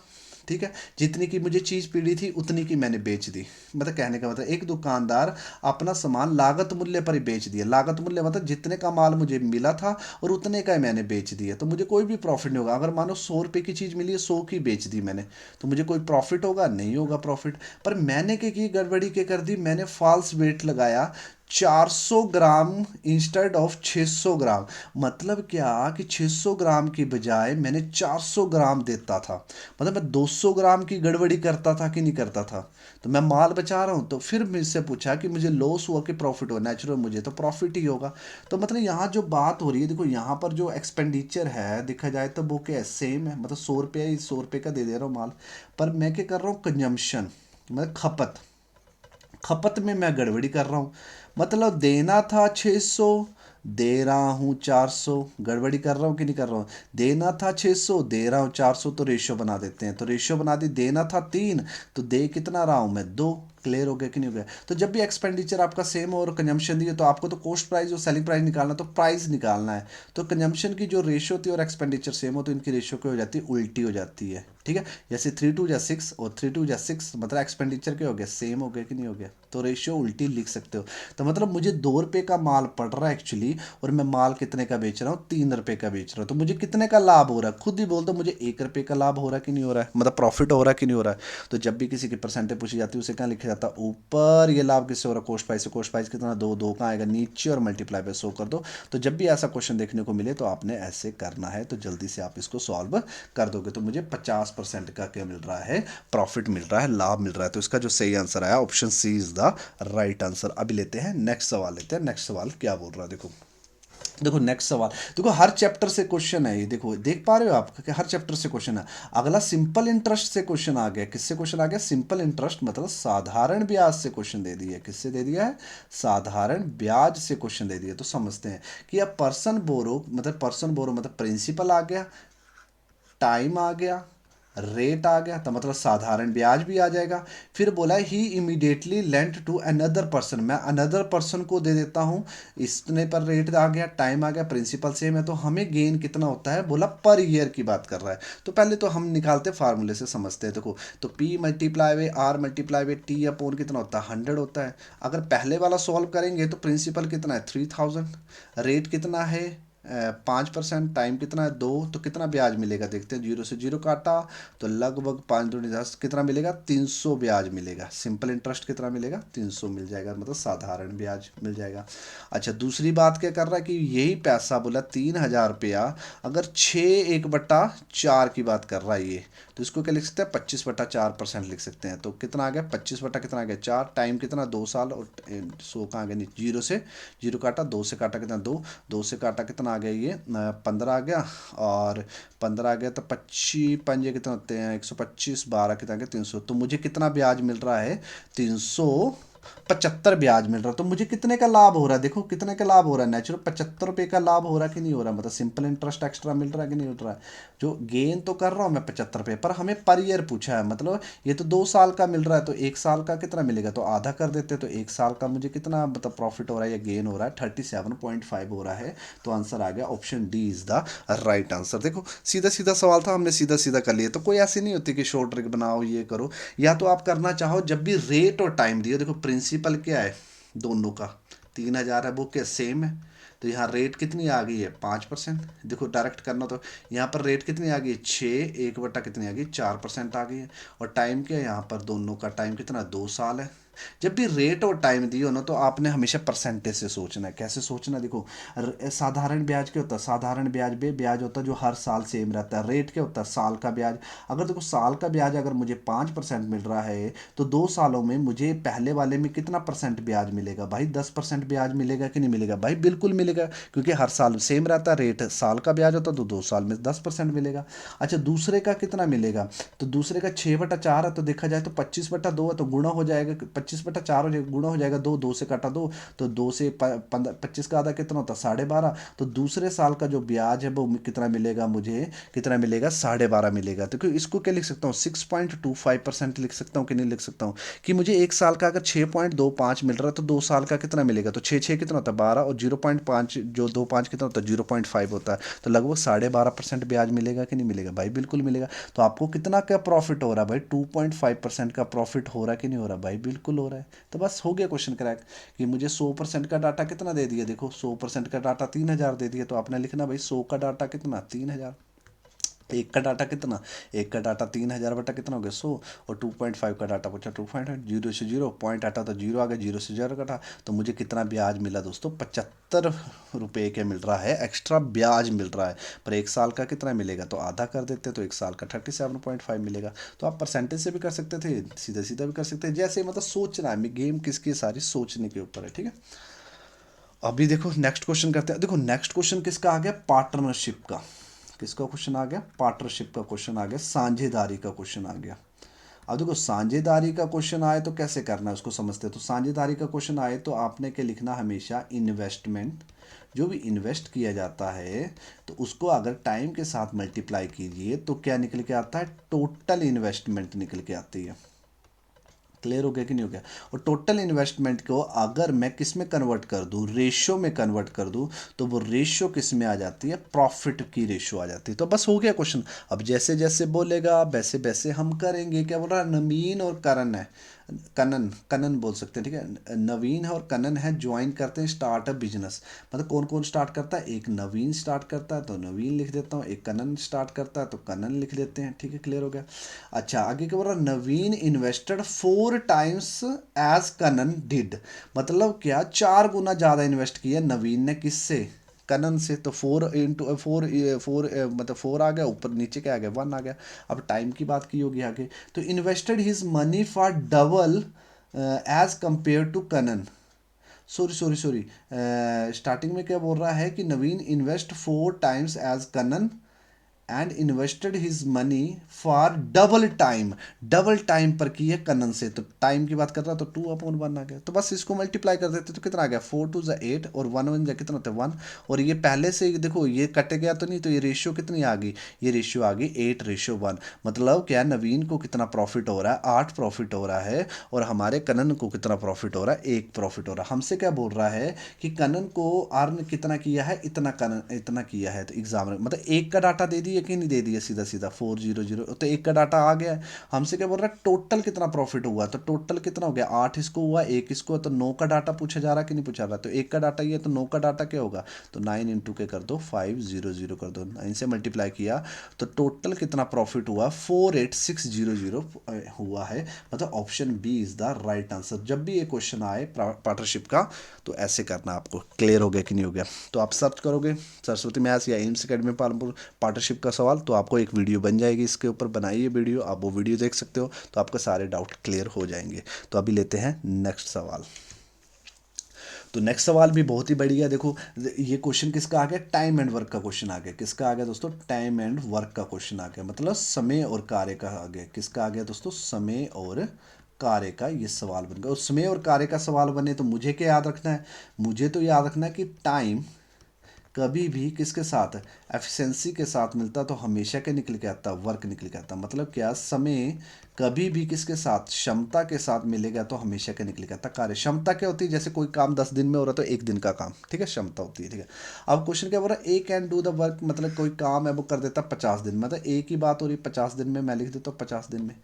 A: ठीक है, जितनी की मुझे चीज़ पड़ी थी उतनी की मैंने बेच दी। मतलब कहने का मतलब एक दुकानदार अपना सामान लागत मूल्य पर ही बेच दिया, लागत मूल्य मतलब जितने का माल मुझे मिला था और उतने का ही मैंने बेच दिया, तो मुझे कोई भी प्रॉफिट नहीं होगा। अगर मानो 100 रुपये की चीज़ मिली है, 100 की बेच दी मैंने, तो मुझे कोई प्रॉफिट होगा नहीं होगा प्रॉफिट। पर मैंने क्या की गड़बड़ी क्या कर दी, मैंने फॉल्स वेट लगाया, 400 ग्राम इंस्टेड ऑफ 600 ग्राम। मतलब क्या कि 600 ग्राम की बजाय मैंने 400 ग्राम देता था, मतलब मैं 200 ग्राम की गड़बड़ी करता था कि नहीं करता था। तो मैं माल बचा रहा हूँ, तो फिर मुझसे पूछा कि मुझे लॉस हुआ कि प्रॉफिट हुआ, नेचुरल मुझे तो प्रॉफिट ही होगा। तो मतलब यहाँ जो बात हो रही है, देखो यहाँ पर जो एक्सपेंडिचर है देखा जाए तो वो क्या है, सेम है, मतलब 100 रुपये 100 रुपये का दे दे रहा हूँ माल, पर मैं क्या कर रहा हूँ कंजम्पशन, मतलब खपत, खपत में मैं गड़बड़ी कर रहा हूँ। मतलब देना था 600, दे रहा हूँ 400, गड़बड़ी कर रहा हूँ कि नहीं कर रहा हूँ। देना था 600, दे रहा हूँ 400, तो रेशियो बना देते हैं। तो रेशियो बना दी, देना था 3 तो दे कितना रहा हूँ मैं 2, क्लियर हो गया कि नहीं हो गया? तो जब भी एक्सपेंडिचर आपका सेम और कंजम्पशन दी है तो आपको तो कॉस्ट प्राइस और सेलिंग प्राइस निकालना, तो प्राइस निकालना है। तो कंजम्पशन की जो रेशियो होती है और एक्सपेंडिचर सेम हो तो इनकी रेशियो क्या हो जाती है, उल्टी हो जाती है। ठीक है, जैसे 3 2 6 और 3 2 6 मतलब एक्सपेंडिचर क्या हो गया, सेम हो गया कि नहीं हो गया? तो रेशियो उल्टी लिख सकते हो। तो मतलब मुझे 2 रुपये का माल पड़ रहा है एक्चुअली, और मैं माल कितने का बेच रहा हूँ, 3 रुपये का बेच रहा हूँ। तो मुझे कितने का लाभ हो रहा है, खुद ही बोल दो मुझे 1 रुपये का लाभ हो रहा है कि नहीं हो रहा है, मतलब प्रॉफिट हो रहा है कि नहीं हो रहा है? तो जब भी किसी की परसेंटेज पूछी जाती है उसे क्या लिखा जाता है, ऊपर ये लाभ किससे हो रहा है, कॉस्ट प्राइस से। कॉस्ट प्राइस कितना, दो, दो कहाँ आएगा, नीचे, और मल्टीप्लाई पे 100 कर दो। तो जब भी ऐसा क्वेश्चन देखने को मिले तो आपने ऐसे करना है, तो जल्दी से आप इसको सॉल्व कर दोगे। तो मुझे 50% का क्या मिल रहा है, प्रॉफिट मिल रहा है, लाभ मिल रहा है। तो इसका जो सही आंसर आया option C is the right answer. अभी लेते हैं नेक्स्ट सवाल, लेते हैं नेक्स्ट सवाल क्या बोल रहा है। देखो देखो नेक्स्ट सवाल, देखो हर चैप्टर से क्वेश्चन है ये, देखो देख पा रहे हो आप कि हर चैप्टर से क्वेश्चन है। अगला सिंपल इंटरेस्ट से क्वेश्चन आ गया, किससे क्वेश्चन आ गया, सिंपल इंटरेस्ट मतलब साधारण ब्याज से क्वेश्चन दे दिया। किससे दे दिया है, साधारण ब्याज से क्वेश्चन दे दिया। तो समझते हैं कि अब पर्सन बोरो मतलब प्रिंसिपल आ गया, टाइम आ गया, रेट आ गया, तो मतलब साधारण ब्याज भी आ जाएगा। फिर बोला ही immediately lent to another person, मैं अनदर पर्सन को दे देता हूँ, इतने पर रेट आ गया, टाइम आ गया, प्रिंसिपल सेम है। तो हमें गेन कितना होता है, बोला पर ईयर की बात कर रहा है। तो पहले तो हम निकालते फार्मूले से समझते हैं। देखो तो P multiply by R multiply by T upon कितना होता है, 100 होता है। अगर पहले वाला सॉल्व करेंगे तो प्रिंसिपल कितना है, 3000, रेट कितना है 5%, टाइम कितना है 2, तो कितना ब्याज मिलेगा देखते हैं। 0 से 0 काटा तो लगभग 5 दूनी 10, कितना मिलेगा, 300 ब्याज मिलेगा। सिंपल इंटरेस्ट कितना मिलेगा, 300 मिल जाएगा, मतलब साधारण ब्याज मिल जाएगा। अच्छा दूसरी बात क्या कर रहा है कि यही पैसा बोला 3000 रुपया, अगर 6/4 की बात कर रहा है ये, तो इसको क्या लिख सकते हैं, 25/4% लिख सकते हैं। तो कितना आ गया, 25 बटा कितना आ गया 4, टाइम कितना 2 साल, और 100 कहाँ आ गया नीचे, 0 से 0 काटा, 2 से काटा कितना 2, 2 से काटा कितना आ गया ये 15 आ गया, और 15 आ गया तो 25 पंजे कितने होते हैं 125, 12 कितना आ गया 300। तो मुझे कितना ब्याज मिल रहा है, 375 ब्याज मिल रहा है। तो मुझे कितने का लाभ हो रहा है, देखो कितने का लाभ हो रहा है, नेचुरल 75 रुपये का लाभ हो रहा है कि नहीं हो रहा है, मतलब सिंपल इंटरेस्ट एक्स्ट्रा मिल रहा है कि नहीं मिल रहा है। जो गेन तो कर रहा हूँ मैं 75 रुपये, पर हमें पर ईयर पूछा है, मतलब ये तो 2 साल का मिल रहा है, तो 1 साल का कितना मिलेगा, तो आधा कर देते हैं। तो 1 साल का मुझे कितना मतलब प्रॉफिट हो रहा है या गेन हो रहा है, 37.5 हो रहा है। तो आंसर आ गया option D is the right answer. देखो सीधा सीधा सवाल था, हमने सीधा सीधा कर लिया। तो कोई ऐसी नहीं होती कि शॉर्ट ट्रिक बनाओ ये करो, या तो आप करना चाहो जब भी रेट और टाइम दियो। देखो प्रिंसिपल क्या है दोनों का, 3000 है, वो क्या सेम है। तो यहाँ रेट कितनी आ गई है 5%, देखो डायरेक्ट करना तो यहाँ पर रेट कितनी आ गई है 6, 1/, कितनी आ गई 4% आ गई है। और टाइम क्या है यहाँ पर, दोनों का टाइम कितना 2 साल है। जब भी रेट और टाइम दियो ना तो आपने हमेशा परसेंटेज से सोचना है। कैसे सोचना है, देखो साधारण ब्याज क्या होता है, साधारण ब्याज पे ब्याज होता है जो हर साल सेम रहता है। रेट क्या होता है, साल का ब्याज। अगर देखो साल का ब्याज अगर मुझे 5% मिल रहा है, तो 2 सालों में मुझे पहले वाले में कितना परसेंट ब्याज मिलेगा भाई, 10% ब्याज मिलेगा कि नहीं मिलेगा भाई, बिल्कुल मिलेगा, क्योंकि हर साल सेम रहता है रेट। साल का ब्याज होता है तो 2 साल में 10% मिलेगा। अच्छा दूसरे का कितना मिलेगा, तो दूसरे का 6/4 है, तो देखा जाए तो 25/2 है, तो गुणा हो जाएगा, 25/4 हो जाएगा, गुणा हो जाएगा 2, 2 से काटा 2, तो 2 से 25 का आधा कितना होता है 12.5। तो दूसरे साल का जो ब्याज है वो कितना मिलेगा, मुझे कितना मिलेगा 12.5 मिलेगा। तो इसको क्या लिख सकता हूँ, 6.25% लिख सकता हूँ कि नहीं लिख सकता हूँ, कि मुझे 1 साल का अगर 6.25 मिल रहा है तो 2 साल का कितना मिलेगा, तो 6 6 कितना होता है 12, और 0.5 जो 25 कितना होता है 0.5 होता है। तो लगभग 12.5% ब्याज मिलेगा कि नहीं मिलेगा भाई, बिल्कुल मिलेगा। तो आपको कितना का प्रॉफिट हो रहा है भाई, 2.5% का प्रॉफिट हो रहा है कि नहीं हो रहा भाई, बिल्कुल हो रहा है। तो बस हो गया क्वेश्चन क्रैक, कि मुझे 100% का डाटा कितना दे दिया, देखो 100% का डाटा 3000 दे दिया, तो आपने लिखना भाई 100 का डाटा कितना 3000, एक का डाटा कितना, एक का डाटा 3000 बटा कितना हो गया 100, और 2.5 का डाटा पूछा 2.5, 0 से 0 पॉइंट आटा तो 0 आ गया, 0 से 0 कटा। तो मुझे कितना ब्याज मिला दोस्तों, 75 रुपये के मिल रहा है, एक्स्ट्रा ब्याज मिल रहा है। पर 1 साल का कितना मिलेगा, तो आधा कर देते तो 1 साल का 37.5 मिलेगा। तो आप परसेंटेज से भी कर सकते थे, सीधा सीधा भी कर सकते हैं, जैसे मतलब सोचना है, गेम किसकी सारी सोचने के ऊपर है, ठीक है। अभी देखो नेक्स्ट क्वेश्चन करते हैं। देखो नेक्स्ट क्वेश्चन किसका आ गया, पार्टनरशिप का। किसका क्वेश्चन आ गया, पार्टनरशिप का क्वेश्चन आ गया, साझेदारी का क्वेश्चन आ गया। अब देखो साझेदारी का क्वेश्चन आए तो कैसे करना है उसको समझते हैं। तो साझेदारी का क्वेश्चन आए तो आपने क्या लिखना, हमेशा इन्वेस्टमेंट, जो भी इन्वेस्ट किया जाता है तो उसको अगर टाइम के साथ मल्टीप्लाई कीजिए तो क्या निकल के आता है, टोटल इन्वेस्टमेंट निकल के आती है। क्लियर हो गया कि नहीं हो गया। और टोटल इन्वेस्टमेंट को अगर मैं किस में कन्वर्ट कर दूँ, रेशियो में कन्वर्ट कर दूँ, तो वो रेशियो किस में आ जाती है, प्रॉफिट की रेशियो आ जाती है। तो बस हो गया क्वेश्चन। अब जैसे जैसे बोलेगा वैसे वैसे हम करेंगे। क्या बोल रहा है, नवीन और करण है, कनन कनन बोल सकते हैं, ठीक है। नवीन और कनन है, ज्वाइन करते हैं, स्टार्ट अ बिजनेस। मतलब कौन कौन स्टार्ट करता है, एक नवीन स्टार्ट करता है तो नवीन लिख देता हूँ, एक कनन स्टार्ट करता है तो कनन लिख देते हैं, ठीक है, क्लियर हो गया। अच्छा आगे क्या बोल रहा है, Naveen invested 4 times as Kanan डिड। मतलब क्या, 4 गुना ज़्यादा इन्वेस्ट किया नवीन ने, किससे, कनन से। तो 4 मतलब 4 आ गया, ऊपर नीचे क्या आ गया, 1 आ गया। अब टाइम की बात की होगी आगे, तो invested his money for double as compare to Kanan. Sorry sorry sorry, starting में क्या बोल रहा है कि Naveen invest 4 times as Kanan and invested his money for double time. Double time पर की है कनन से, तो टाइम की बात कर रहा, तो 2/1 आ गया। तो बस इसको मल्टीप्लाई कर देते तो कितना आ गया, 4 2 8 और 1 1 कितना होता है 1। और ये पहले से ही देखो ये कटे गया तो नहीं, तो ये रेशियो कितनी आ गई, ये रेशियो आ गई 8:1। मतलब क्या, नवीन को कितना प्रॉफिट हो रहा है, 8 प्रॉफिट हो रहा है, और हमारे कनन को कितना प्रॉफिट हो रहा है, 1 प्रॉफिट हो रहा है। हमसे क्या बोल रहा है कि कनन को अर्न कितना किया है, इतना कनन इतना किया है। तो एग्जाम में मतलब एक का डाटा दे दिया कि नहीं दे दिया, सीधा सीधा 400, तो एक का डाटा आ गया है। हमसे क्या बोल रहा है, टोटल कितना प्रॉफिट हुआ, तो टोटल कितना हो गया, 8 इसको हुआ, एक इसको हुआ, तो 9 का डाटा पूछा जा रहा है कि नहीं पूछा रहा। तो एक का डाटा ये है, तो 9 का डाटा क्या होगा, तो 9 इंटू के कर दो 500 कर दो, 9 से मल्टीप्लाई किया तो टोटल कितना प्रॉफिट हुआ, 48600 हुआ है। मतलब option B is the right answer. जब भी ये क्वेश्चन आए पार्टनरशिप का, तो ऐसे करना आपको। क्लियर हो गया कि नहीं हो गया। तो आप सर्च करोगे सरस्वती मैथ्स या एम्स अकेडमी पालमपुर पार्टनरशिप का सवाल, तो आपको एक वीडियो बन जाएगी, इसके ऊपर बनाइए वीडियो, आप वो वीडियो देख सकते हो, तो आपके सारे डाउट क्लियर हो जाएंगे। तो अभी लेते हैं नेक्स्ट सवाल। तो नेक्स्ट सवाल भी बहुत ही बढ़िया। देखो ये क्वेश्चन किसका आ गया, टाइम एंड वर्क का क्वेश्चन आ गया। किसका आ गया दोस्तों, टाइम एंड वर्क का क्वेश्चन आ गया, मतलब समय और कार्य का आ गया। किसका आ गया दोस्तों, समय और कार्य का ये सवाल बन गया। और समय और कार्य का सवाल बने तो मुझे क्या याद रखना है, मुझे तो याद रखना है कि टाइम कभी भी किसके साथ, एफिशिएंसी के साथ मिलता तो हमेशा क्या निकल के आता, वर्क निकल के आता। मतलब क्या, समय कभी भी किसके साथ, क्षमता के साथ मिलेगा तो हमेशा क्या निकल के आता, कार्य। क्षमता क्या होती है, जैसे कोई काम 10 दिन में हो रहा है तो 1 दिन का काम, ठीक है, क्षमता होती है, ठीक है। अब क्वेश्चन क्या बोल रहा है, ए कैन डू द वर्क, मतलब कोई काम है वो कर देता 50 दिन, मतलब ए की बात हो रही है 50 दिन में, मैं लिख देता हूँ 50 दिन में।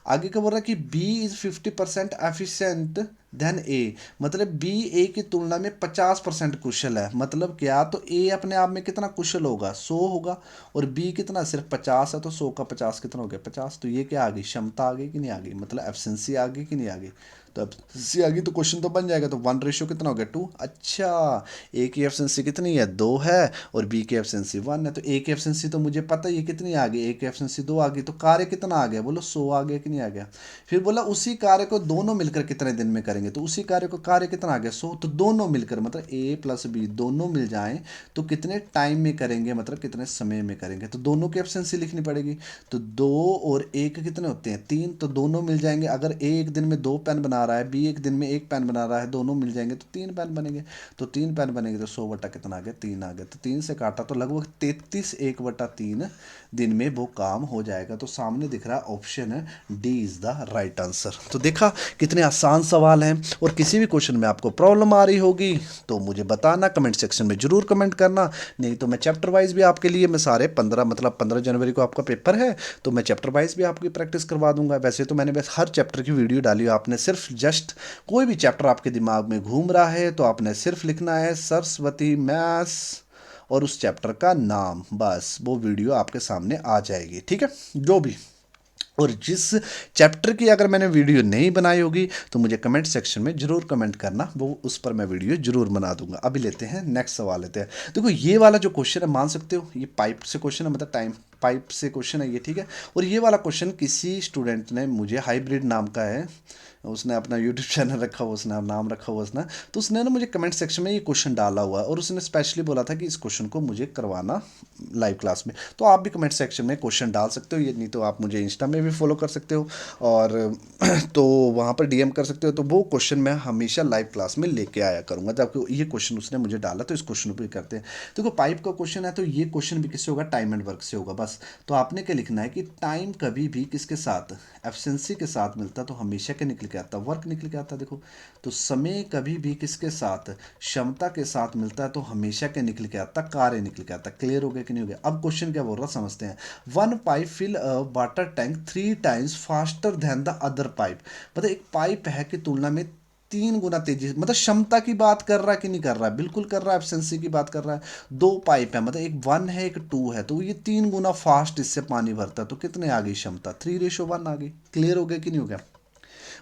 A: आगे क्या बोल रहा है कि बी इज 50% एफिशिएंट देन ए, मतलब बी ए की तुलना में 50% कुशल है। मतलब क्या, तो ए अपने आप में कितना कुशल होगा, 100 होगा, और बी कितना, सिर्फ 50 है, तो 100 का 50 कितना हो गया, 50। तो ये क्या आ गई, क्षमता आ गई कि नहीं आ गई, मतलब एफिशिएंसी आ गई कि नहीं आ गई। तो एफिशिएंसी आ गई तो क्वेश्चन तो बन जाएगा। तो 1 रेशियो कितना हो गया, 2। अच्छा, ए की एफिशिएंसी कितनी है, 2 है, और बी की एफिशिएंसी 1 है। तो ए की एफिशिएंसी तो मुझे पता है ये कितनी आ गई, ए की एफिशिएंसी 2 आ गई। तो कार्य कितना आ गया, बोलो 100 आ गया कि नहीं आ गया। फिर बोला उसी कार्य को दोनों मिलकर कितने दिन में करेंगे, तो उसी कार्य को, कार्य कितना आ गया 100, तो दोनों मिलकर मतलब ए प्लस बी दोनों मिल जाएं तो कितने टाइम में करेंगे, मतलब कितने समय में करेंगे। तो दोनों की एफिशिएंसी लिखनी पड़ेगी। तो 2 और 1 कितने होते हैं, 3, तो दोनों मिल जाएंगे। अगर ए एक दिन में 2 पेन बना रहा है, बी एक दिन में 1 पेन बना रहा है, दोनों मिल जाएंगे तो 3 पेन बनेंगे। तो 3 पेन बनेंगे तो 100 बटा कितना आ गया, 3 आ गया। तो 3 से काटा तो लगभग 33 1/3 दिन में वो काम हो जाएगा। तो सामने दिख रहा है ऑप्शन है D is the right answer. तो देखा कितने आसान सवाल हैं। और किसी भी क्वेश्चन में आपको प्रॉब्लम आ रही होगी तो मुझे बताना, कमेंट सेक्शन में जरूर कमेंट करना। नहीं तो मैं चैप्टर वाइज भी आपके लिए, मैं सारे 15 मतलब 15 जनवरी को आपका पेपर है, तो मैं चैप्टर वाइज भी आपकी प्रैक्टिस करवा दूंगा। वैसे तो मैंने बस हर चैप्टर की वीडियो डाली है, आपने सिर्फ जस्ट कोई भी चैप्टर आपके दिमाग में घूम रहा है तो आपने सिर्फ लिखना है सरस्वती मैथ्स और उस चैप्टर का नाम, बस वो वीडियो आपके सामने आ जाएगी, ठीक है, जो भी। और जिस चैप्टर की अगर मैंने वीडियो नहीं बनाई होगी तो मुझे कमेंट सेक्शन में जरूर कमेंट करना, वो उस पर मैं वीडियो जरूर बना दूंगा। अभी लेते हैं नेक्स्ट सवाल लेते हैं। देखो ये वाला जो क्वेश्चन है, मान सकते हो ये पाइप से क्वेश्चन है, मतलब टाइम पाइप से क्वेश्चन है ये, ठीक है। और ये वाला क्वेश्चन किसी स्टूडेंट ने मुझे, हाइब्रिड नाम का है, उसने अपना यूट्यूब चैनल रखा हुआ, उसने नाम रखा हुआ उसने, तो उसने ना मुझे कमेंट सेक्शन में ये क्वेश्चन डाला हुआ है, और उसने स्पेशली बोला था कि इस क्वेश्चन को मुझे करवाना लाइव क्लास में। तो आप भी कमेंट सेक्शन में क्वेश्चन डाल सकते हो, ये नहीं तो आप मुझे इंस्टा में भी फॉलो कर सकते हो, और तो वहाँ पर डीएम कर सकते हो। तो वो क्वेश्चन मैं हमेशा लाइव क्लास में लेके आया करूँगा। जब ये क्वेश्चन उसने मुझे डाला तो इस क्वेश्चन पर करते हैं। देखो पाइप का क्वेश्चन है तो ये क्वेश्चन भी किससे होगा, टाइम एंड वर्क से होगा बस। तो आपने क्या लिखना है कि टाइम कभी भी किसके साथ, एफिशिएंसी के साथ मिलता तो हमेशा क्या निकल के आता है, वर्क निकल के आता है। देखो, तो समय कभी भी किसके साथ, क्षमता के साथ मिलता है तो हमेशा क्या निकल के आता, कार्य निकल के आता। क्लियर हो गया कि नहीं हो गया? अब क्वेश्चन क्या बोल रहा समझते हैं। One pipe fill a water tank 3 times faster than the other pipe. मतलब एक पाइप है की तुलना में 3 गुना तेजी, मतलब क्षमता की बात कर रहा है कि नहीं कर रहा है? बिल्कुल कर रहा है, एफिशिएंसी की बात कर रहा है। दो पाइप है, मतलब एक 1 है एक 2 है, तो ये 3 गुना फास्ट इससे पानी भरता है, तो कितने आ गई क्षमता, 3:1 आ गई। क्लियर हो गया कि नहीं हो गया?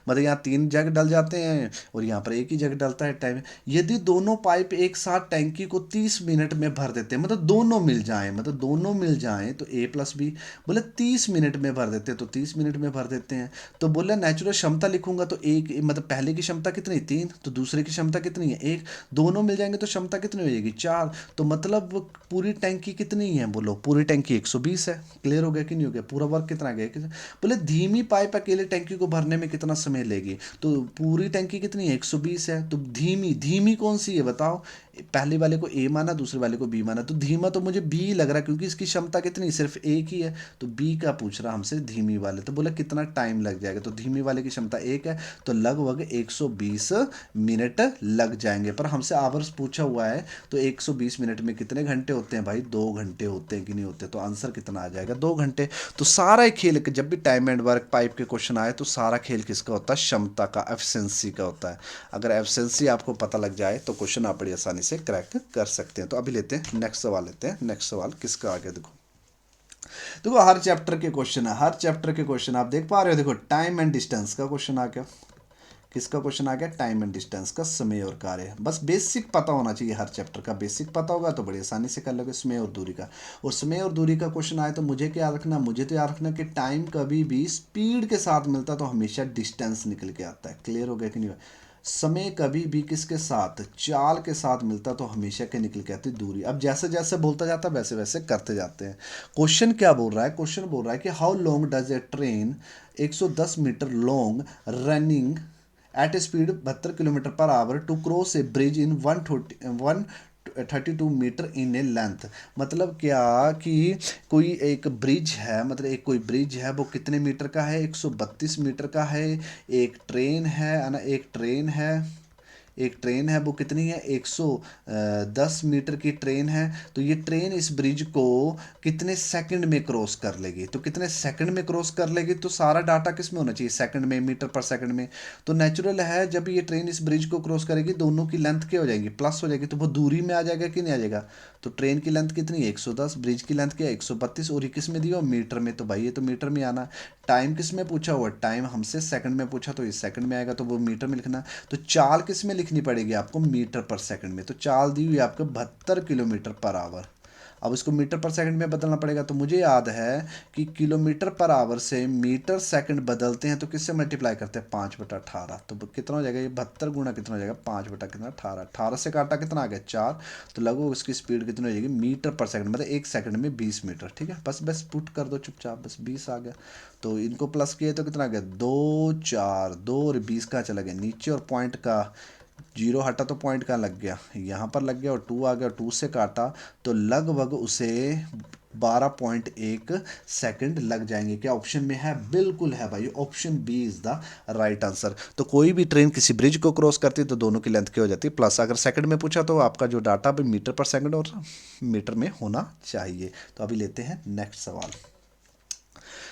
A: मतलब यहाँ 3 जग डल जाते हैं और यहाँ पर एक ही जग डलता है टाइम। यदि दोनों पाइप एक साथ टैंकी को 30 मिनट में भर देते हैं, मतलब दोनों मिल जाएं, मतलब दोनों मिल जाएं तो A+B, बोले 30 मिनट में भर देते हैं तो 30 मिनट में भर देते हैं। तो बोले नेचुरल क्षमता लिखूंगा तो एक, मतलब पहले की क्षमता कितनी 3, तो दूसरे की क्षमता कितनी है 1, दोनों मिल जाएंगे तो क्षमता कितनी हो जाएगी 4। तो मतलब पूरी टैंकी कितनी है, बोलो पूरी टैंकी 120 है। क्लियर हो गया कि नहीं हो गया? पूरा वर्क कितना गया? बोले धीमी पाइप अकेले टैंकी को भरने में कितना समय लेगी, तो पूरी टैंकी कितनी है 120 है, तो धीमी धीमी कौन सी है बताओ? पहले वाले को ए माना, दूसरे वाले को बी माना, तो धीमा तो मुझे बी लग रहा है क्योंकि इसकी क्षमता कितनी सिर्फ एक ही है। तो बी का पूछ रहा हमसे धीमी वाले, तो बोला कितना टाइम लग जाएगा, तो धीमी वाले की क्षमता 1 है तो लगभग 120 मिनट लग जाएंगे। पर हमसे आवर्स पूछा हुआ है तो 120 मिनट में कितने घंटे होते हैं भाई? 2 घंटे होते हैं कि नहीं होते? तो आंसर कितना आ जाएगा? 2 घंटे। तो सारा ही खेल, जब भी टाइम एंड वर्क पाइप के क्वेश्चन आए तो सारा खेल किसका होता है? क्षमता का, एफिशिएंसी का होता है। अगर एफिशिएंसी आपको पता लग जाए तो क्वेश्चन आप बड़ी आसानी से क्रैक कर सकते हैं। तो अभी लेते हैं नेक्स्ट सवाल, लेते हैं नेक्स्ट सवाल किसका आ गया। देखो, देखो हर चैप्टर के क्वेश्चन है, हर चैप्टर के क्वेश्चन आप देख पा रहे हो। देखो टाइम एंड डिस्टेंस का क्वेश्चन आ गया, किसका क्वेश्चन आ गया? टाइम एंड डिस्टेंस का, समय और कार्य। बस बेसिक पता होना चाहिए, हर चैप्टर का बेसिक पता होगा तो बड़ी आसानी से कर लोगे। समय और दूरी का, और समय और दूरी का क्वेश्चन आए तो मुझे क्या रखना, मुझे तो याद रखना कि टाइम कभी भी स्पीड के साथ मिलता तो हमेशा डिस्टेंस निकल के आता है। क्लियर हो गया कि नहीं? समय कभी भी किसके साथ, चाल के साथ मिलता तो हमेशा क्या निकल के आती? दूरी। अब जैसे जैसे बोलता जाता वैसे वैसे करते जाते हैं। क्वेश्चन क्या बोल रहा है? क्वेश्चन बोल रहा है कि how long does a train 110 metre long running at speed 72 kilometre per hour to cross a bridge in 132 metre in a length. मतलब क्या कि कोई एक ब्रिज है, मतलब एक कोई ब्रिज है, वो कितने मीटर का है? 132 मीटर का है। एक ट्रेन है ना, एक ट्रेन है, एक ट्रेन है, वो कितनी है? 110 मीटर की ट्रेन है। तो ये ट्रेन इस ब्रिज को कितने सेकंड में क्रॉस कर लेगी? तो कितने सेकंड में क्रॉस कर लेगी? तो सारा डाटा किस में होना चाहिए? सेकंड में, मीटर पर सेकंड में। तो नेचुरल है जब ये ट्रेन इस ब्रिज को क्रॉस करेगी दोनों की लेंथ क्या हो जाएगी? प्लस हो जाएगी, तो वो दूरी में आ जाएगा कि नहीं आ जाएगा? तो ट्रेन की लेंथ कितनी है? 110, ब्रिज की लेंथ क्या है? 132, और ये किस में दिया? मीटर में। तो भाई ये तो मीटर में आना। टाइम किस में पूछा हुआ? टाइम हमसे सेकंड में पूछा तो ये सेकंड में आएगा, तो वो मीटर में लिखना। तो चाल किस में लिखनी पड़ेगी आपको? मीटर पर सेकंड में। तो चाल दी हुई है आपको 72 किलोमीटर पर आवर। अब इसको मीटर पर सेकंड में बदलना पड़ेगा, तो मुझे याद है कि किलोमीटर पर आवर से मीटर सेकंड बदलते हैं तो किससे मल्टीप्लाई करते हैं? 5/18। तो कितना हो जाएगा ये? 72 गुना कितना हो जाएगा? 5/18, 18 से काटा कितना आ गया? 4। तो लगभग उसकी स्पीड कितनी हो जाएगी? मीटर पर सेकंड, मतलब एक सेकंड में 20 मीटर। ठीक है, बस बस पुट कर दो चुपचाप, बस 20 आ गया। तो इनको प्लस किए तो कितना आ गया? 2 4 2, और 20 कहाँ चला गया? नीचे, और पॉइंट का जीरो हटा तो पॉइंट कहाँ लग गया? यहाँ पर लग गया, और 2 आ गया, 2 से काटा तो लगभग उसे 12.1 सेकंड लग जाएंगे। क्या ऑप्शन में है? बिल्कुल है भाई, option B is the right answer. तो कोई भी ट्रेन किसी ब्रिज को क्रॉस करती है तो दोनों की लेंथ क्या हो जाती है? प्लस। अगर सेकंड में पूछा तो आपका जो डाटा भी मीटर पर सेकंड और मीटर में होना चाहिए। तो अभी लेते हैं नेक्स्ट सवाल।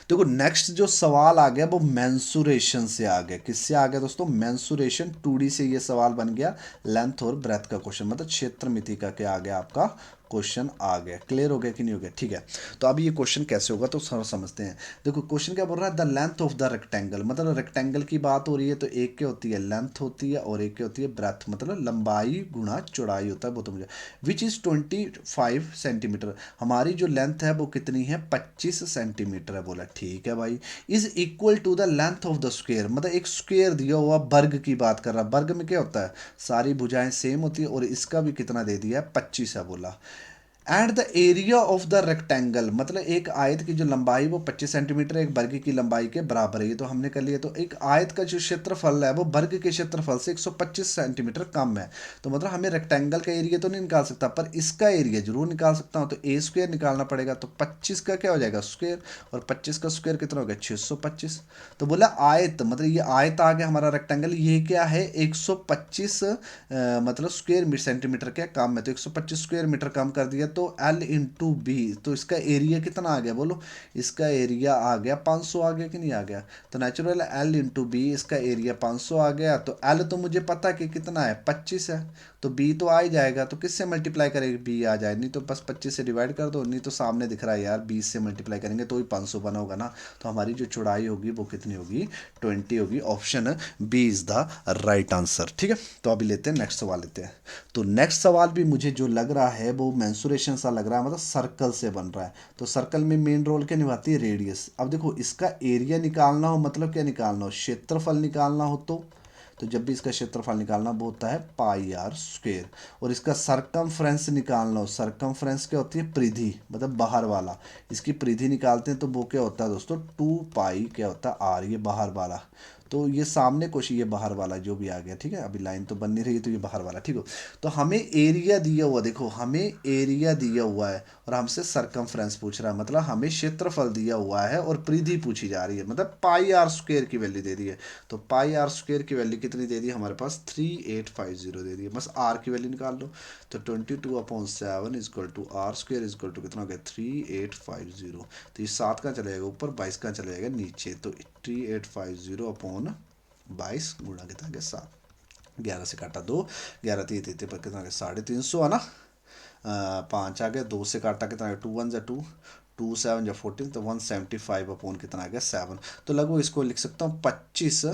A: देखो नेक्स्ट जो सवाल आ गया वो मेंसुरेशन से आ गया। किससे आ गया दोस्तों? मेंसुरेशन 2D से ये सवाल बन गया। लेंथ और ब्रेथ का क्वेश्चन, मतलब क्षेत्र मिति का क्या आ गया आपका क्वेश्चन आ गया। क्लियर हो गया कि नहीं हो गया? ठीक है, तो अभी ये क्वेश्चन कैसे होगा तो समझते हैं। देखो क्वेश्चन क्या बोल रहा है? The length of the rectangle, मतलब रेक्टेंगल की बात हो रही है तो एक क्या होती है? लेंथ होती है, और एक क्या होती है? ब्रेथ, मतलब लंबाई गुणा चौड़ाई होता है। वो तो मुझे, विच इज़ 25 सेंटीमीटर। हमारी जो लेंथ है वो कितनी है? 25 सेंटीमीटर है। बोला ठीक है भाई। Is equal to the length of the square, मतलब एक स्क्वेयर दिया हुआ, वर्ग की बात कर रहा है। वर्ग में क्या होता है? सारी भुजाएं सेम होती है, और इसका भी कितना दे दिया है? 25 है। बोला and the area of the rectangle, मतलब एक आयत की जो लंबाई वो 25 सेंटीमीटर एक वर्ग की लंबाई के बराबर है, ये तो हमने कर लिया। तो एक आयत का जो क्षेत्रफल है वो वर्ग के क्षेत्रफल से 125 सेंटीमीटर कम है। तो मतलब हमें रेक्टेंगल का एरिया तो नहीं निकाल सकता, पर इसका एरिया जरूर निकाल सकता हूँ। तो ए स्क्वायर निकालना पड़ेगा, तो 25 का क्या हो जाएगा स्क्वायर, और 25 का स्क्वायर कितना हो गया 625। तो बोला आयत, मतलब ये आयत आ गया हमारा रेक्टेंगल, ये क्या है 125 मतलब स्क्वायर सेंटीमीटर क्या कम है, तो 125 स्क्वायर मीटर कम कर दिया। तो एल इंटू बी, तो इसका एरिया कितना आ गया बोलो, इसका एरिया आ गया 500 आ गया कि नहीं आ गया। तो नेचुरल एल इंटू बी, इसका एरिया 500 आ गया। तो एल तो मुझे पता कि कितना है 25 है, तो बी तो आ ही जाएगा। तो किससे मल्टीप्लाई करेंगे, बी आ जाए, नहीं तो बस 25 से डिवाइड कर दो, नहीं तो सामने दिख रहा है यार 20 से मल्टीप्लाई करेंगे तो ही 500 बना होगा ना। तो हमारी जो चौड़ाई होगी वो कितनी होगी 20 होगी। Option B is the right answer. ठीक है, तो अभी लेते हैं नेक्स्ट सवाल लेते हैं। तो नेक्स्ट सवाल भी मुझे जो लग रहा है वो मेंसुरेशन सा लग रहा है, मतलब सर्कल से बन रहा है। तो सर्कल में मेन रोल क्या निभाती है, रेडियस। अब देखो इसका एरिया निकालना हो, मतलब क्या निकालना हो, क्षेत्रफल निकालना हो, तो जब भी इसका क्षेत्रफल निकालना वो होता है पाई आर स्क्वेयर। और इसका सरकमफ्रेंस निकालना हो, सरकमफ्रेंस क्या होती है, परिधि, मतलब बाहर वाला। इसकी परिधि निकालते हैं तो वो क्या होता है दोस्तों 2 पाई क्या होता है आर, ये बाहर वाला। तो ये सामने क्वेश्चन, ये बाहर वाला जो भी आ गया, ठीक है, अभी लाइन तो बन नहीं रही, तो ये बाहर वाला, ठीक हो। तो हमें एरिया दिया हुआ, देखो हमें एरिया दिया हुआ है और हमसे सरकमफ्रेंस पूछ रहा है, मतलब हमें क्षेत्रफल दिया हुआ है और परिधि पूछी जा रही है, मतलब पाई आर स्क्वेयर की वैल्यू दे दी है। तो पाई आर स्क्वेयर की वैल्यू कितनी दे दी है हमारे पास, 3850 दे दी है। बस आर की वैल्यू निकाल लो। तो 22/7 is equal to R square is equal to कितना हो गया 3850। तो ये 7 का चला जाएगा ऊपर, 22 का चला जाएगा नीचे। तो 3850/22 गुणा कितना गया 7, 11 से काटा 2, 11 तीन पर कितना गया 350 है ना। 5 आ गया, 2 से काटा कितना गया 2 1 2, 2 7 14, तो 175 कितना आ गया 7। तो लगभग इसको लिख सकता हूँ 25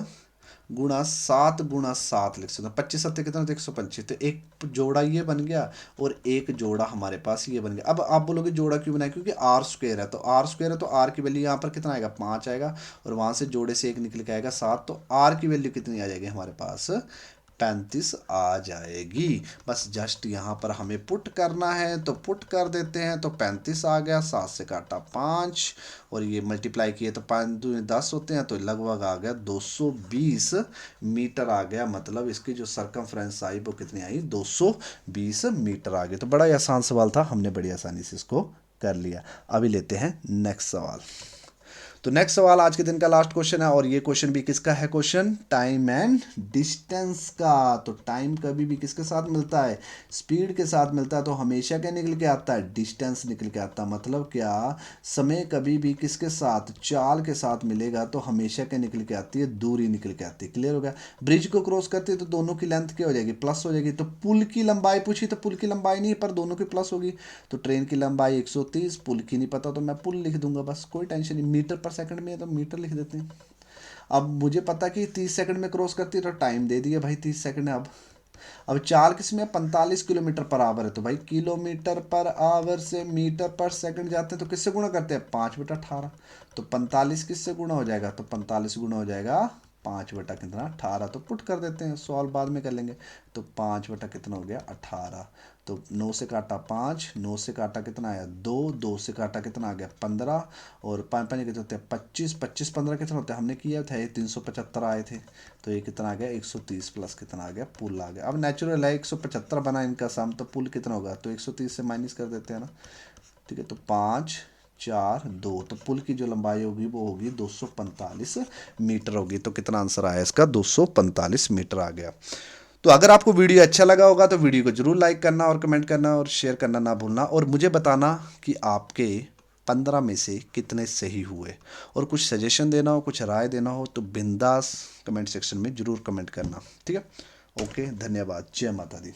A: गुणा 7 लिख सकता हूँ। 25 7 कितना 125, तो एक जोड़ा ये बन गया और एक जोड़ा हमारे पास ये बन गया। अब आप बोलोगे जोड़ा क्यों बनाया, क्योंकि आर स्क्वेयर है, तो आर स्क्वेयर है तो आर की वैल्यू यहाँ पर कितना आएगा 5 आएगा, और वहाँ से जोड़े से एक निकल के आएगा 7। तो आर की वैल्यू कितनी आ जाएगी हमारे पास 35 आ जाएगी। बस जस्ट यहाँ पर हमें पुट करना है, तो पुट कर देते हैं। तो 35 आ गया, 7 से काटा 5 और ये मल्टीप्लाई किए तो 5 दूनी 10 होते हैं, तो लगभग आ गया 220 मीटर आ गया। मतलब इसकी जो सरकमफ्रेंस आई वो कितनी आई 220 मीटर आ गई। तो बड़ा ही आसान सवाल था, हमने बड़ी आसानी से इसको कर लिया। अभी लेते हैं नेक्स्ट सवाल। तो नेक्स्ट सवाल आज के दिन का लास्ट क्वेश्चन है, और ये क्वेश्चन भी किसका है, क्वेश्चन टाइम एंड डिस्टेंस का। तो टाइम कभी भी किसके साथ मिलता है, स्पीड के साथ मिलता है, तो हमेशा क्या निकल के आता है, डिस्टेंस निकल के आता है। मतलब क्या, समय कभी भी किसके साथ, चाल के साथ मिलेगा तो हमेशा क्या निकल के आती है, दूरी निकल के आती है। क्लियर हो गया। ब्रिज को क्रॉस करते हैं तो दोनों की लेंथ क्या हो जाएगी, प्लस हो जाएगी। तो पुल की लंबाई पूछी तो पुल की लंबाई नहीं, पर दोनों की प्लस होगी। तो ट्रेन की लंबाई 130, पुल की नहीं पता तो मैं पुल लिख दूंगा, बस कोई टेंशन नहीं। मीटर पर सेकंड में है तो मीटर लिख देते हैं। अब मुझे पता कि 30 सेकंड में क्रॉस करती है, तो टाइम दे दिया भाई 30 सेकंड है। अब चाल किस में 45 किलोमीटर पर आवर है, तो भाई किलोमीटर पर आवर से मीटर पर सेकंड जाते हैं तो किससे गुणा करते हैं 5/18। तो 45 किससे गुणा हो जाएगा, तो 45 गुणा हो जाएगा 5 कितना 18। तो पुट कर देते हैं, सॉल्व बाद में कर लेंगे। तो 5 कितना हो गया 18। तो 9 से काटा 5, 9 से काटा कितना आया 2, 2 से काटा कितना आ गया 15, और 5 5 कितने होते हैं 25, 25 15 कितना होता है, हमने किया था ये 375 आए थे। तो ये कितना आ गया 130 प्लस कितना आ गया पुल आ गया। अब नेचुरल है 175 बना इनका सम, तो पुल कितना होगा, तो 130 से माइनस कर देते हैं ना। ठीक है, तो 5 4 2, तो पुल की जो लंबाई होगी वो होगी 245 मीटर होगी। तो कितना आंसर आया इसका 245 मीटर आ गया। तो अगर आपको वीडियो अच्छा लगा होगा तो वीडियो को जरूर लाइक करना और कमेंट करना और शेयर करना ना भूलना, और मुझे बताना कि आपके 15 में से कितने सही हुए। और कुछ सजेशन देना हो, कुछ राय देना हो तो बिंदास कमेंट सेक्शन में जरूर कमेंट करना। ठीक है, ओके, धन्यवाद, जय माता दी।